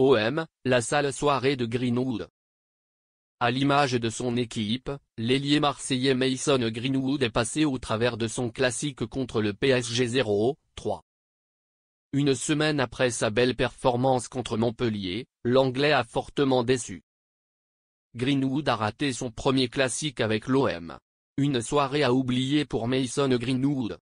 OM, la sale soirée de Greenwood. À l'image de son équipe, l'ailier marseillais Mason Greenwood est passé au travers de son classique contre le PSG 0-3. Une semaine après sa belle performance contre Montpellier, l'Anglais a fortement déçu. Greenwood a raté son premier classique avec l'OM. Une soirée à oublier pour Mason Greenwood.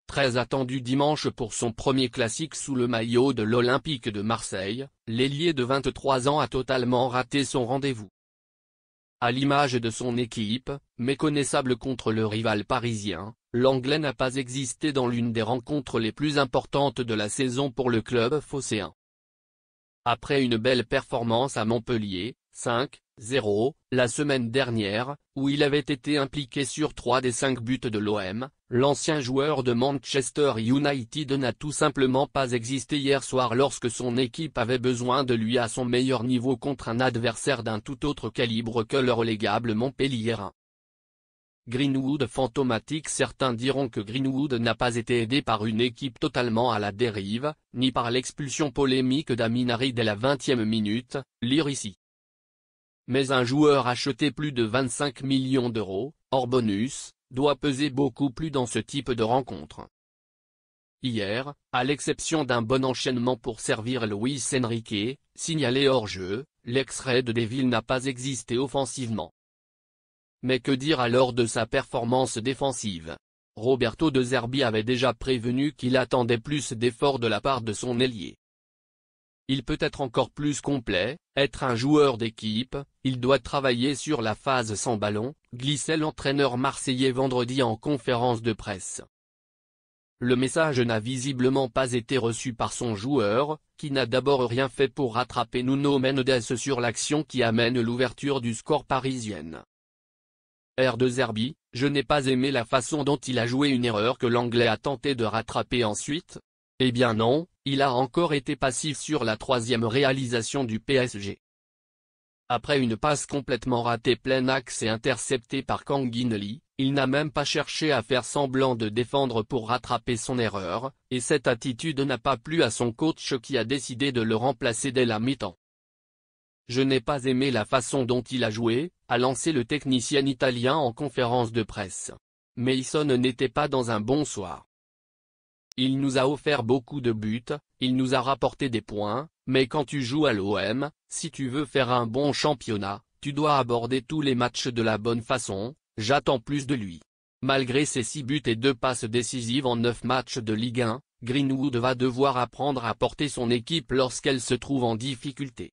Très attendu dimanche pour son premier classique sous le maillot de l'Olympique de Marseille, l'ailier de 23 ans a totalement raté son rendez-vous. À l'image de son équipe, méconnaissable contre le rival parisien, l'Anglais n'a pas existé dans l'une des rencontres les plus importantes de la saison pour le club phocéen. Après une belle performance à Montpellier, 5-0, la semaine dernière, où il avait été impliqué sur 3 des 5 buts de l'OM, l'ancien joueur de Manchester United n'a tout simplement pas existé hier soir lorsque son équipe avait besoin de lui à son meilleur niveau contre un adversaire d'un tout autre calibre que le relégable Montpelliérain. Greenwood fantomatique. Certains diront que Greenwood n'a pas été aidé par une équipe totalement à la dérive, ni par l'expulsion polémique d'Aminari dès la 20e minute, lire ici. Mais un joueur acheté plus de 25 millions d'euros, hors bonus, doit peser beaucoup plus dans ce type de rencontre. Hier, à l'exception d'un bon enchaînement pour servir Luis Enrique, signalé hors jeu, l'ex-Red Devil n'a pas existé offensivement. Mais que dire alors de sa performance défensive? Roberto De Zerbi avait déjà prévenu qu'il attendait plus d'efforts de la part de son ailier. Il peut être encore plus complet, être un joueur d'équipe, il doit travailler sur la phase sans ballon, glissait l'entraîneur marseillais vendredi en conférence de presse. Le message n'a visiblement pas été reçu par son joueur, qui n'a d'abord rien fait pour rattraper Nuno Mendes sur l'action qui amène l'ouverture du score parisienne. De Zerbi, je n'ai pas aimé la façon dont il a joué, une erreur que l'Anglais a tenté de rattraper ensuite. Eh bien non, il a encore été passif sur la 3e réalisation du PSG. Après une passe complètement ratée plein axe et interceptée par Kanguinli, il n'a même pas cherché à faire semblant de défendre pour rattraper son erreur, et cette attitude n'a pas plu à son coach qui a décidé de le remplacer dès la mi-temps. Je n'ai pas aimé la façon dont il a joué, a lancé le technicien italien en conférence de presse. Mason n'était pas dans un bon soir. Il nous a offert beaucoup de buts, il nous a rapporté des points, mais quand tu joues à l'OM, si tu veux faire un bon championnat, tu dois aborder tous les matchs de la bonne façon, j'attends plus de lui. Malgré ses 6 buts et 2 passes décisives en 9 matchs de Ligue 1, Greenwood va devoir apprendre à porter son équipe lorsqu'elle se trouve en difficulté.